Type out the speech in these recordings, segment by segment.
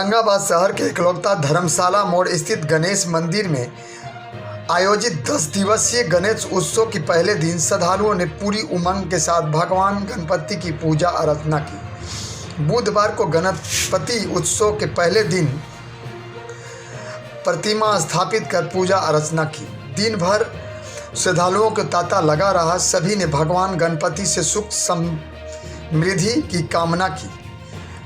औरंगाबाद शहर के एकलौता धर्मशाला मोड़ स्थित गणेश मंदिर में आयोजित 10 दिवसीय गणेश उत्सव के पहले दिन श्रद्धालुओं ने पूरी उमंग के साथ भगवान गणपति की पूजा अर्चना की। बुधवार को गणपति उत्सव के पहले दिन प्रतिमा स्थापित कर पूजा अर्चना की। दिन भर श्रद्धालुओं का तांता लगा रहा। सभी ने भगवान गणपति से सुख समृद्धि की कामना की।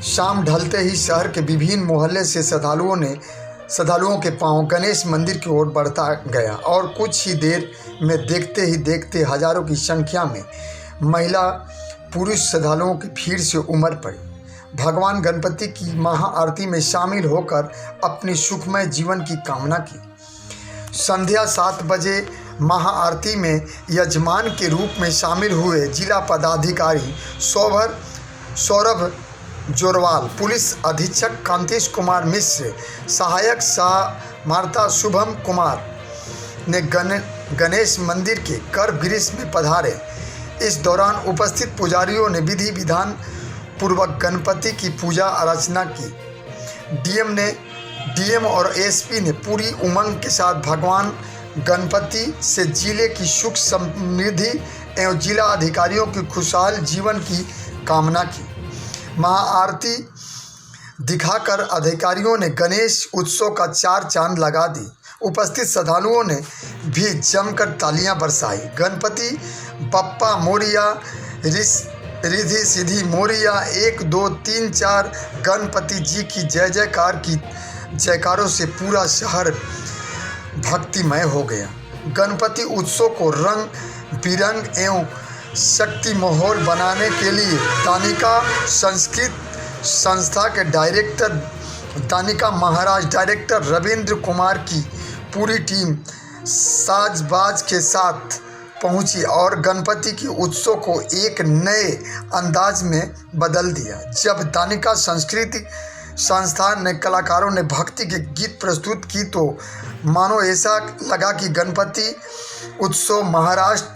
शाम ढलते ही शहर के विभिन्न मोहल्ले से श्रद्धालुओं के पांव गणेश मंदिर की ओर बढ़ता गया और कुछ ही देर में देखते ही देखते हजारों की संख्या में महिला पुरुष श्रद्धालुओं की भीड़ से उमड़ पड़ी। भगवान गणपति की महाआरती में शामिल होकर अपनी सुखमय जीवन की कामना की। संध्या 7 बजे महाआरती में यजमान के रूप में शामिल हुए जिला पदाधिकारी सौरभ जोरवाल, पुलिस अधीक्षक कांतेश कुमार मिश्र, सहायक समाहर्ता शुभम कुमार ने गणेश मंदिर के गर्भगृह में पधारे। इस दौरान उपस्थित पुजारियों ने विधि विधान पूर्वक गणपति की पूजा अर्चना की। डीएम और एसपी ने पूरी उमंग के साथ भगवान गणपति से जिले की सुख समृद्धि एवं जिला अधिकारियों की खुशहाल जीवन की कामना की। महाआरती दिखाकर अधिकारियों ने गणेश उत्सव का 4 चांद लगा दी। उपस्थित श्रद्धालुओं ने भी जमकर तालियां बरसाई। गणपति बप्पा मोरिया, रिद्धि सिद्धि मोरिया, 1 2 3 4 गणपति जी की जय जयकार की जयकारों से पूरा शहर भक्तिमय हो गया। गणपति उत्सव को रंग बिरंग एवं शक्ति माहौल बनाने के लिए दानिका संस्कृत संस्था के डायरेक्टर दानिका महाराज डायरेक्टर रविंद्र कुमार की पूरी टीम साजबाज के साथ पहुंची और गणपति के उत्सव को एक नए अंदाज में बदल दिया। जब दानिका संस्कृति संस्थान ने कलाकारों ने भक्ति के गीत प्रस्तुत की तो मानो ऐसा लगा कि गणपति उत्सव महाराष्ट्र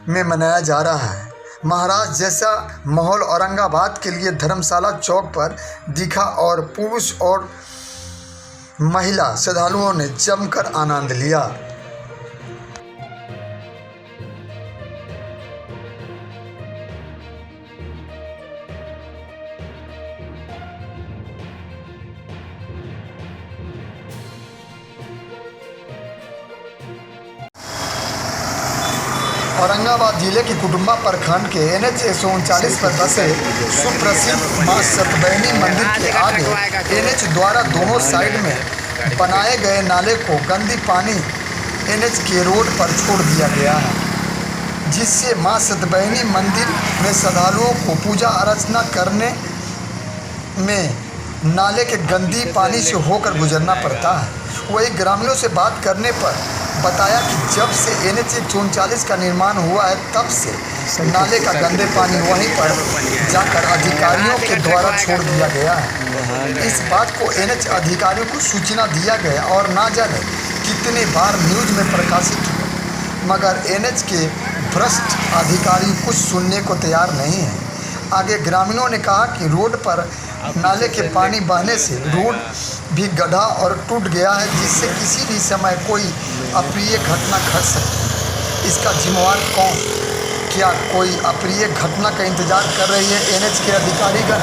में मनाया जा रहा है। महाराष्ट्र जैसा माहौल औरंगाबाद के लिए धर्मशाला चौक पर दिखा और पुरुष और महिला श्रद्धालुओं ने जमकर आनंद लिया। औरंगाबाद जिले के कुटुंबा प्रखंड के NH 139 पर बसे सुप्रसिद्ध मां सतबैनी मंदिर के आगे NH द्वारा दोनों साइड में बनाए गए नाले को गंदी पानी NH के रोड पर छोड़ दिया गया है, जिससे मां सतबैनी मंदिर में श्रद्धालुओं को पूजा अर्चना करने में नाले के गंदी पानी से होकर गुजरना पड़ता है। वही ग्रामीणों से बात करने पर बताया कि जब से NH 139 का निर्माण हुआ है तब से नाले का गंदे पानी वहीं पर जाकर अधिकारियों के द्वारा छोड़ दिया गया है। इस बात को NH अधिकारियों को सूचना दिया गया और ना जाने कितने बार न्यूज़ में प्रकाशित हुआ, मगर NH के भ्रष्ट अधिकारी कुछ सुनने को तैयार नहीं है। आगे ग्रामीणों ने कहा कि रोड पर नाले के पानी बहने से रोड भी गड्ढा और टूट गया है, जिससे किसी भी समय कोई अप्रिय घटना घट सकती है। इसका जिम्मेवार कौन? क्या कोई अप्रिय घटना का इंतजार कर रही है NH के अधिकारीगण?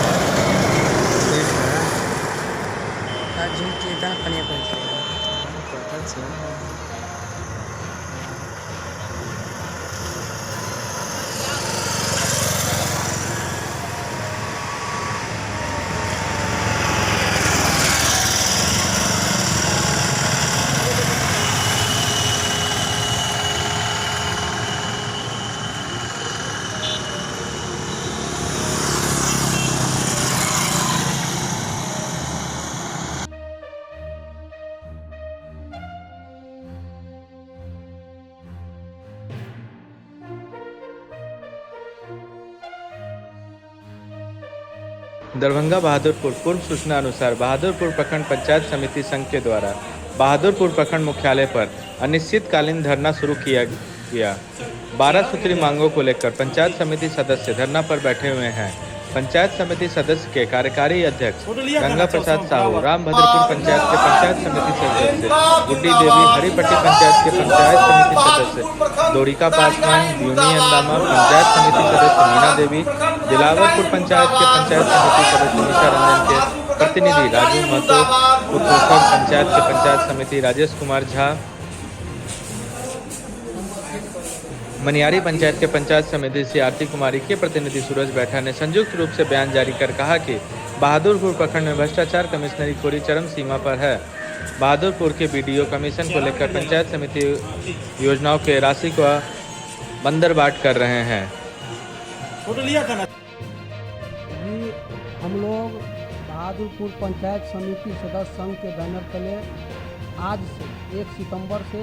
दरभंगा बहादुरपुर पूर्व सूचना अनुसार बहादुरपुर प्रखंड पंचायत समिति संघ के द्वारा बहादुरपुर प्रखंड मुख्यालय पर अनिश्चितकालीन धरना शुरू किया गया। 12 सूत्री मांगों को लेकर पंचायत समिति सदस्य धरना पर बैठे हुए हैं। पंचायत समिति सदस्य के कार्यकारी अध्यक्ष गंगा प्रसाद साहू, रामभद्रपुर पंचायत के पंचायत समिति सदस्य गुड्डी देवी, हरिपट्टी पंचायत के पंचायत समिति सदस्य दोरिका पासवान, ब्यूनी अंदामा, पंचायत समिति सदस्य मीना देवी, दिलावरपुर पंचायत के पंचायत समिति सदस्य निशा रंजन के प्रतिनिधि राजू महतो, उत्तरखंड पंचायत के पंचायत समिति राजेश कुमार झा, मनियारी पंचायत के पंचायत समिति से आरती कुमारी के प्रतिनिधि सूरज बैठा ने संयुक्त रूप से बयान जारी कर कहा कि बहादुरपुर प्रखंड में भ्रष्टाचार कमिश्नरी खोरी चरम सीमा पर है। बहादुरपुर के बीडीओ कमीशन को लेकर पंचायत समिति योजनाओं के राशि को बंदरबाट कर रहे हैं। हम लोग बहादुरपुर पंचायत समिति सदस्य संघ के बैनर तले आज से 1 सितंबर से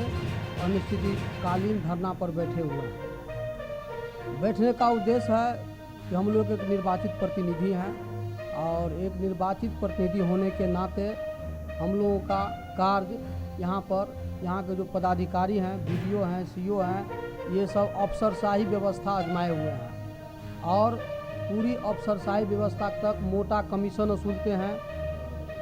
अनिश्चितकालीन धरना पर बैठे हुए हैं। बैठने का उद्देश्य है कि हम लोग एक निर्वाचित प्रतिनिधि हैं और एक निर्वाचित प्रतिनिधि होने के नाते हम लोगों का कार्य यहाँ के जो पदाधिकारी हैं, बीडीओ हैं, सीओ हैं, ये सब अफसरशाही व्यवस्था आजमाए हुए हैं और पूरी अफसरशाही व्यवस्था तक मोटा कमीशन वसूलते हैं,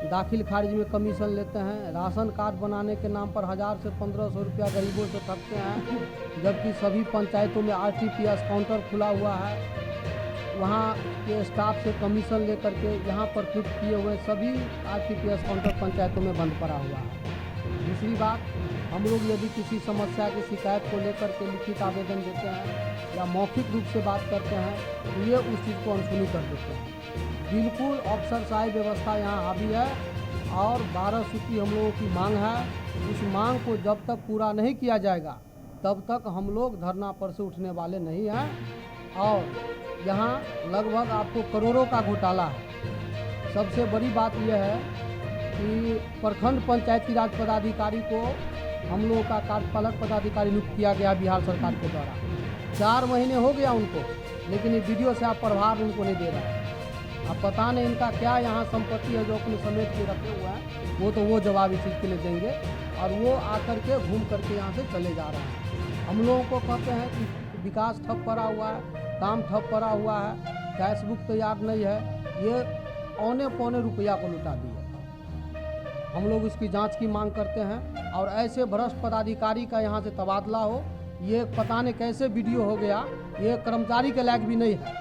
दाखिल खारिज में कमीशन लेते हैं, राशन कार्ड बनाने के नाम पर 1000 से 1500 रुपया गरीबों से ठगते हैं, जबकि सभी पंचायतों में RTPS काउंटर खुला हुआ है। वहाँ के स्टाफ से कमीशन लेकर के यहाँ पर फिट किए हुए सभी RTPS काउंटर पंचायतों में बंद पड़ा हुआ है। दूसरी बात, हम लोग यदि किसी समस्या की शिकायत को लेकर के लिखित आवेदन देते हैं या मौखिक रूप से बात करते हैं तो ये उस चीज़ को अनसुनी कर देते हैं। बिल्कुल अफसरशाही व्यवस्था यहाँ हावी है और 12 सूत्री हम लोगों की मांग है। उस मांग को जब तक पूरा नहीं किया जाएगा तब तक हम लोग धरना पर से उठने वाले नहीं हैं। और यहाँ लगभग आपको करोड़ों का घोटाला है। सबसे बड़ी बात यह है कि प्रखंड पंचायती राज पदाधिकारी को हम लोगों का कार्यपालक पदाधिकारी नियुक्त किया गया बिहार सरकार के द्वारा। 4 महीने हो गया उनको, लेकिन ये वीडियो से आप प्रभार उनको नहीं दे रहा है। अब पता नहीं इनका क्या यहाँ संपत्ति है जो अपने समेट के रखे हुआ है, वो जवाब इस चीज़ के लिए देंगे और वो आकर के घूम करके यहाँ से चले जा रहे हैं। हम लोगों को कहते हैं कि विकास ठप पड़ा हुआ है, काम ठप पड़ा हुआ है, कैश बुक तैयार नहीं है, ये औने-पौने रुपया को लुटा दिए। हम लोग इसकी जांच की मांग करते हैं और ऐसे भ्रष्ट पदाधिकारी का यहाँ से तबादला हो। ये पता नहीं कैसे वीडियो हो गया, ये कर्मचारी के लायक भी नहीं है।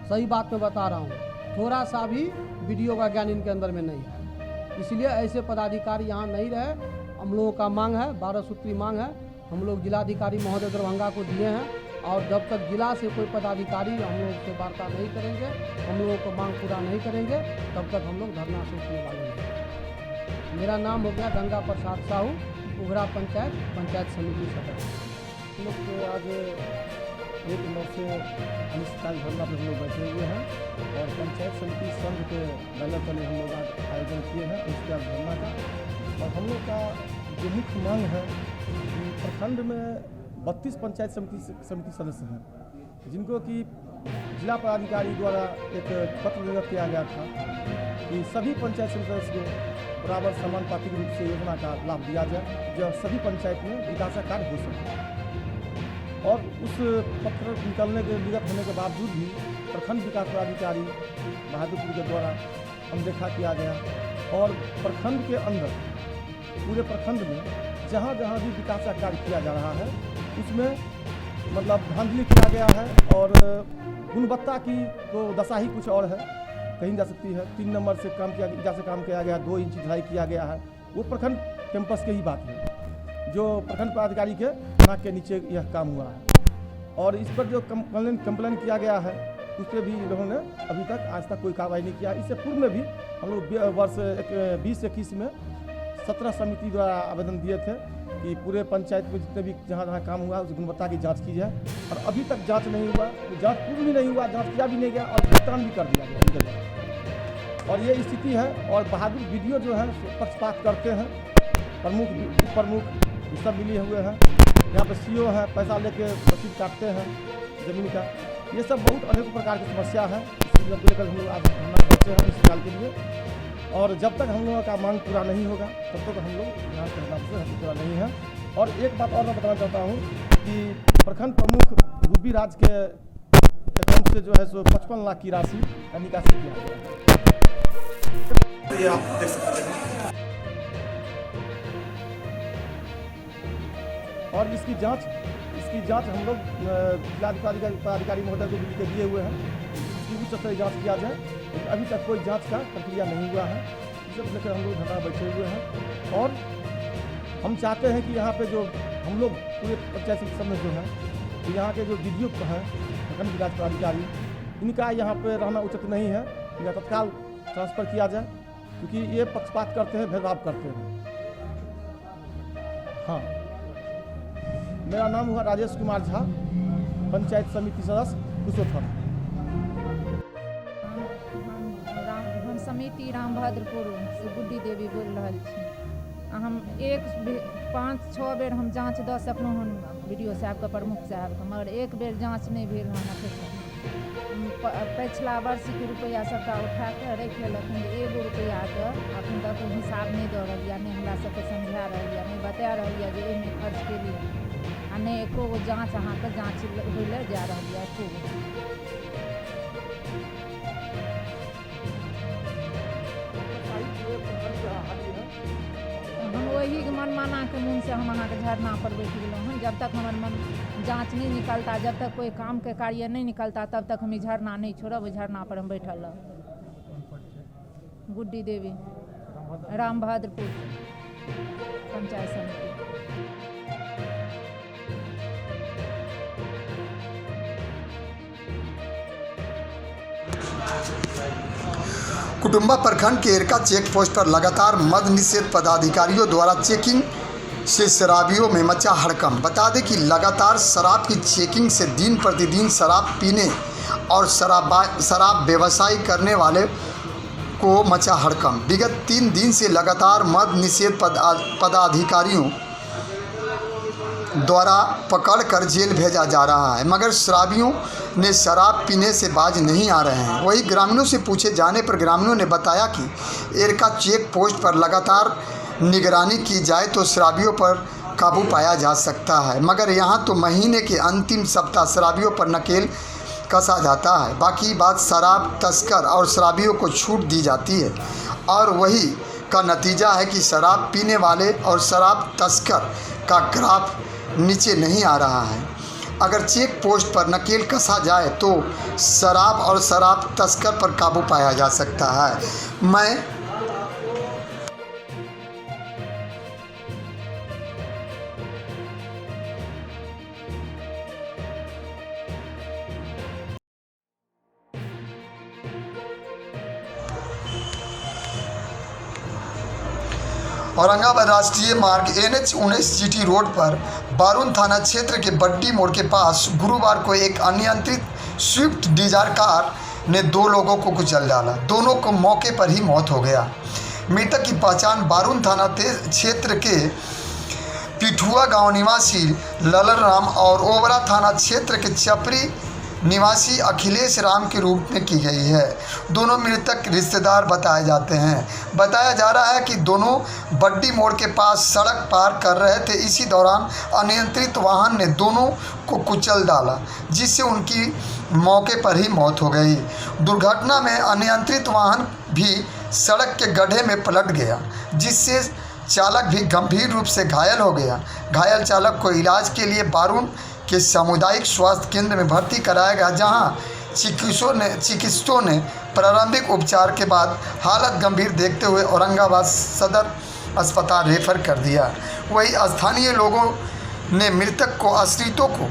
सही बात मैं बता रहा हूँ, थोड़ा सा भी वीडियो का ज्ञान इनके अंदर में नहीं है। इसलिए ऐसे पदाधिकारी यहाँ नहीं रहे। हम लोगों का मांग है, 12 सूत्री मांग है। हम लोग जिलाधिकारी महोदय दरभंगा को दिए हैं और जब तक जिला से कोई पदाधिकारी हम लोग से वार्ता नहीं करेंगे, हम लोगों को मांग पूरा नहीं करेंगे, तब तक हम लोग धरना से उठने वाले हैं। मेरा नाम हो गया गंगा प्रसाद साहू, उघरा पंचायत समिति सदस्य। हम लोग तो आज 1 नौ से अनिश्चितकालीन धरना पर हम लोग बैठे हुए हैं और पंचायत समिति संघ के बैनर तले हम लोग आज आयोजन किए हैं उसके आज धरना का। और हम लोग का जो मुख्य मांग है कि प्रखंड में 32 पंचायत समिति सदस्य हैं, जिनको कि जिला पदाधिकारी द्वारा एक पत्र निर्गत किया गया था कि सभी पंचायत समिति सदस्य को बराबर समानुपातिक रूप से योजना का लाभ दिया जाए, जो सभी पंचायत में विकास कार्य हो सके। और उस पत्र निकलने के निर्गत होने के बावजूद भी प्रखंड विकास पदाधिकारी बहादुरपुर के द्वारा अनदेखा किया गया और प्रखंड के अंदर पूरे प्रखंड में जहाँ जहाँ भी विकास का कार्य किया जा रहा है उसमें मतलब धांधली किया गया है और गुणवत्ता की तो दशा ही कुछ और है, कहीं जा सकती है। 3 नंबर से काम किया गया, 2 इंच ढलाई किया गया है। वो प्रखंड कैंपस के ही बात है जो प्रखंड पदाधिकारी के नाक के नीचे यह काम हुआ है। और इस पर जो कंप्लेन किया गया है उस पर भी लोगों ने अभी तक आज तक कोई कार्रवाई नहीं किया। इससे पूर्व में भी हम लोग वर्ष 2021 में 17 समिति द्वारा आवेदन दिए थे कि पूरे पंचायत में जितने भी जहाँ काम हुआ उस गुणवत्ता की जांच की जाए, और अभी तक जांच नहीं हुआ, जांच पूर्व भी नहीं हुआ, जांच किया भी नहीं गया और भुगतान भी कर दिया गया। और ये स्थिति है। और बहादुर वीडियो जो है पक्षपात करते हैं, प्रमुख उप प्रमुख ये सब मिले हुए हैं। यहाँ पर सीओ है, पैसा लेके रसीद काटते हैं ज़मीन का। ये सब बहुत अनेक प्रकार की समस्या है, इसको लेकर हम लोग आज धरना करते हैं इस साल के लिए। और जब तक हम लोगों का मांग पूरा नहीं होगा तब तक हम लोग यहाँ से पूरा नहीं है। और एक बात और मैं बताना चाहता हूँ कि प्रखंड प्रमुख रूबी राज के बैंक से जो है सो 55 लाख की राशि का निकासी किया गया है। ये आप देख सकते हैं। और इसकी जांच हम लोग जिलाधिकारी महोदय को भी लिख के दिए हुए हैं, इसकी उच्च स्तरीय जांच किया जाए। लेकिन अभी तक कोई जांच का प्रक्रिया नहीं हुआ है, इसे लेकर हम लोग धरना बैठे हुए हैं। और हम चाहते हैं कि यहाँ पे जो हम लोग पूरे पंचायत समिति में जो है, तो यहाँ के जो विधियुक्त हैं प्रखंड विकास पदाधिकारी, इनका यहाँ पे रहना उचित नहीं है, इनका तत्काल ट्रांसफ़र किया जाए, क्योंकि ये पक्षपात करते हैं, भेदभाव करते हैं। हाँ, मेरा नाम हुआ राजेश कुमार झा, पंचायत समिति सदस्य कुशोथर। हम समिति रामभद्रपुर से गुड्डी देवी बोल रहा छी। हम 5-6 बेर हम जाँच दऽ सकलहुँ हन BDO साहबके, प्रमुख साहबके, मगर एक बेर जाँच नहीं भेल हन अखन। पिछला वर्षके रुपैआ सबटा उठा कऽ राखि लेलक, एगो रुपैआके अखन तक हिसाब नहीं दऽ रहल यऽ, नहीं हमरा सबके समझा रहल यऽ, नहीं बता रहल यऽ जे एहिमे खर्च केलियै, आ नहीं एको गो जाँच अहाँके जाँच होइ लए जा रहल यऽ एको गो। हम वही मनमाना के मन से हम अहाँके झरना पर बैठ गेलहुँ हन। जब तक हमर मन जाँच नहीं निकलता, जब तक कोई काम के कार्य नहीं निकलता, तब तक हम झरना नहीं छोड़ब। झरना पर हम बैठल रह। गुड्डी देवी, रामभद्रपुर पंचायत समिति। कुटुंबा प्रखंड के एरका चेक पोस्ट पर लगातार मद निषेध पदाधिकारियों द्वारा चेकिंग से शराबियों में मचा हड़कंप। बता दें कि लगातार शराब की चेकिंग से दिन प्रतिदिन शराब पीने और शराब व्यवसाय करने वाले को मचा हड़कंप। विगत 3 दिन से लगातार मद निषेध पदाधिकारियों द्वारा पकड़कर जेल भेजा जा रहा है, मगर शराबियों ने शराब पीने से बाज नहीं आ रहे हैं। वहीं ग्रामीणों से पूछे जाने पर ग्रामीणों ने बताया कि एरका चेक पोस्ट पर लगातार निगरानी की जाए तो शराबियों पर काबू पाया जा सकता है, मगर यहाँ तो महीने के अंतिम सप्ताह शराबियों पर नकेल कसा जाता है। बाकी बात शराब तस्कर और शराबियों को छूट दी जाती है, और वही का नतीजा है कि शराब पीने वाले और शराब तस्कर का ग्राफ नीचे नहीं आ रहा है। अगर चेक पोस्ट पर नकेल कसा जाए तो शराब और शराब तस्कर पर काबू पाया जा सकता है। मैं औरंगाबाद राष्ट्रीय मार्ग NH 19 GT रोड पर बारून थाना क्षेत्र के बड्डी मोड़ के पास गुरुवार को एक अनियंत्रित स्विफ्ट डिजायर कार ने 2 लोगों को कुचल डाला। दोनों को मौके पर ही मौत हो गया। मृतक की पहचान बारून थाना क्षेत्र के पिठुआ गांव निवासी ललन राम और ओबरा थाना क्षेत्र के चपरी निवासी अखिलेश राम के रूप में की गई है। दोनों मृतक रिश्तेदार बताए जाते हैं। बताया जा रहा है कि दोनों बड्डी मोड़ के पास सड़क पार कर रहे थे। इसी दौरान अनियंत्रित वाहन ने दोनों को कुचल डाला, जिससे उनकी मौके पर ही मौत हो गई। दुर्घटना में अनियंत्रित वाहन भी सड़क के गड्ढे में पलट गया, जिससे चालक भी गंभीर रूप से घायल हो गया। घायल चालक को इलाज के लिए बारून के सामुदायिक स्वास्थ्य केंद्र में भर्ती कराया गया, जहां चिकित्सकों ने प्रारंभिक उपचार के बाद हालत गंभीर देखते हुए औरंगाबाद सदर अस्पताल रेफर कर दिया। वहीं स्थानीय लोगों ने मृतक को आश्रितों को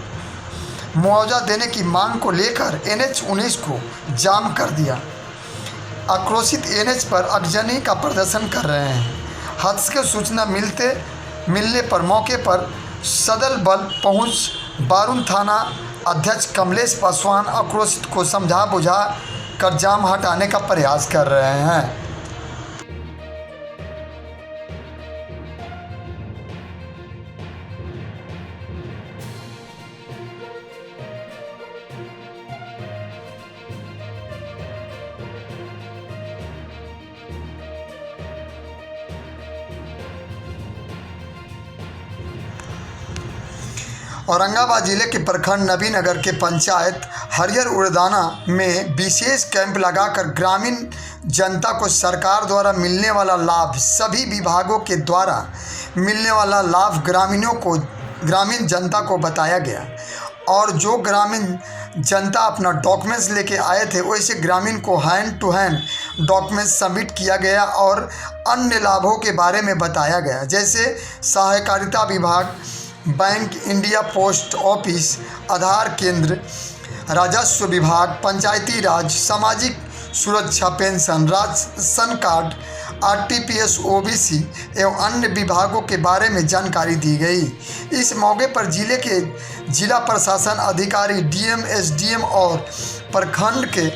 मुआवजा देने की मांग को लेकर NH 19 को जाम कर दिया। आक्रोशित NH पर अगजनी का प्रदर्शन कर रहे हैं। हादसे की सूचना मिलने पर मौके पर सदल बल पहुंच बारून थाना अध्यक्ष कमलेश पासवान आक्रोशित को समझा बुझा कर जाम हटाने का प्रयास कर रहे हैं। औरंगाबाद जिले के प्रखंड नबीनगर के पंचायत हरियर उड़दाना में विशेष कैंप लगाकर ग्रामीण जनता को सरकार द्वारा मिलने वाला लाभ, सभी विभागों के द्वारा मिलने वाला लाभ ग्रामीण जनता को बताया गया और जो ग्रामीण जनता अपना डॉक्यूमेंट्स लेके आए थे वैसे ग्रामीण को hand to hand documents submit किया गया और अन्य लाभों के बारे में बताया गया, जैसे सहकारिता विभाग, बैंक, इंडिया पोस्ट ऑफिस, आधार केंद्र, राजस्व विभाग, पंचायती राज, सामाजिक सुरक्षा pension, ration card, RTPS, OBC एवं अन्य विभागों के बारे में जानकारी दी गई। इस मौके पर जिले के जिला प्रशासन अधिकारी, डीएम, एसडीएम और प्रखंड के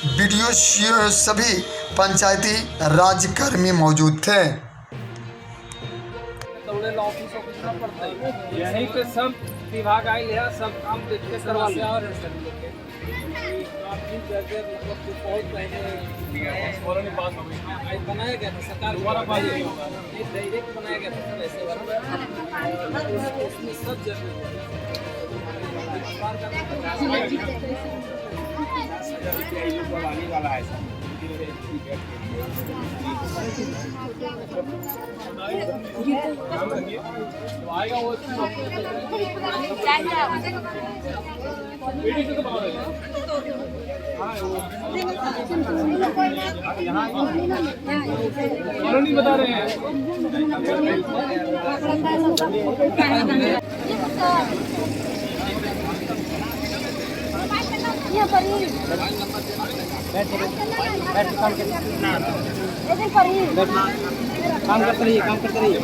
बीडीओ, सभी पंचायती राज कर्मी मौजूद थे। यहीं पे सब विभाग आए है, सब काम देख के करवा लिया और बहुत पहले बनाया गया था, सरकार द्वारा डायरेक्ट बनाया गया था ऐसे उसमें सब आने वाला है आएगा वो नहीं बता रहे हैं। काम करते रहिए, काम करते रहिए।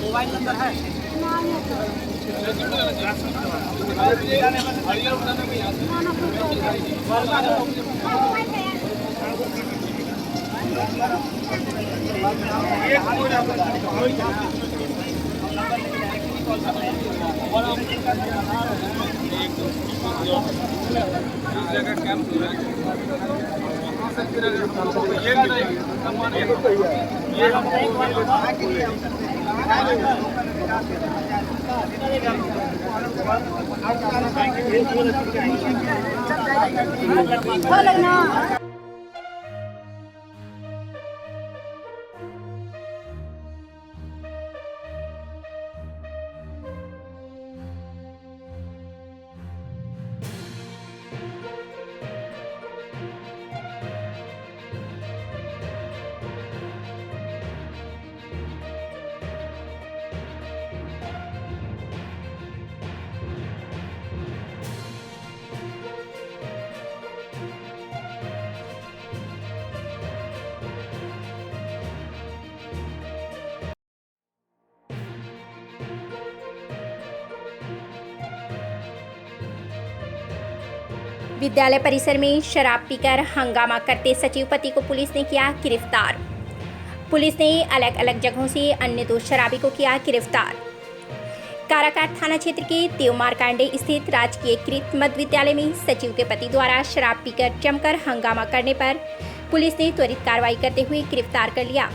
मोबाइल नंबर है विद्यालय परिसर में शराब पीकर हंगामा करते सचिव पति को पुलिस ने किया गिरफ्तार। पुलिस ने अलग अलग जगहों से अन्य 2 शराबी को किया गिरफ्तार। काराकाट थाना क्षेत्र के देवमारकांडे स्थित राजकीय कृत मध्य विद्यालय में सचिव के पति द्वारा शराब पीकर जमकर हंगामा करने पर पुलिस ने त्वरित कार्रवाई करते हुए गिरफ्तार कर लिया।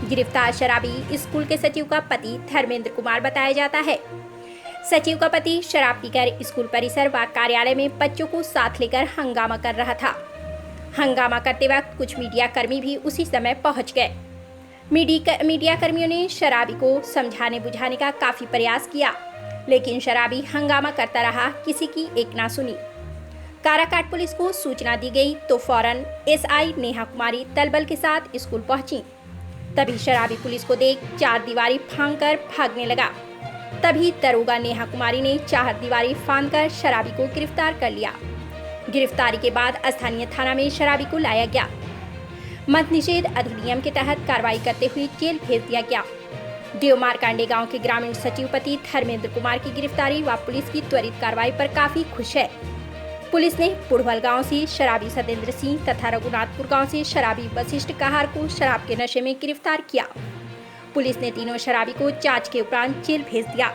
गिरफ्तार शराबी स्कूल के सचिव का पति धर्मेंद्र कुमार बताया जाता है। सचिव का पति शराब पीकर स्कूल परिसर व कार्यालय में बच्चों को साथ लेकर हंगामा कर रहा था। हंगामा करते वक्त कुछ मीडिया कर्मी भी उसी समय पहुंच गए। मीडिया कर्मियों ने शराबी को समझाने बुझाने का काफी प्रयास किया, लेकिन शराबी हंगामा करता रहा, किसी की एक ना सुनी। काराकाट पुलिस को सूचना दी गई तो फौरन एसआई नेहा कुमारी दलबल के साथ स्कूल पहुंची। तभी शराबी पुलिस को देख 4 दीवारी फांदकर भागने लगा। तभी दरोगा नेहा कुमारी ने 4 दीवारी फांदकर शराबी को गिरफ्तार कर लिया। गिरफ्तारी के बाद स्थानीय थाना में शराबी को लाया गया। मद्य निषेध अधिनियम के तहत कार्रवाई करते हुए जेल भेज दिया गया। डीओ मारकांडे गांव के ग्रामीण सचिवपति धर्मेंद्र कुमार की गिरफ्तारी व पुलिस की त्वरित कार्रवाई पर काफी खुश है। पुलिस ने पुड़वल गांव से शराबी सतेंद्र सिंह तथा रघुनाथपुर गांव से शराबी वशिष्ठ कहार को शराब के नशे में गिरफ्तार किया। पुलिस ने तीनों शराबी को जांच के उपरांत जेल भेज दिया।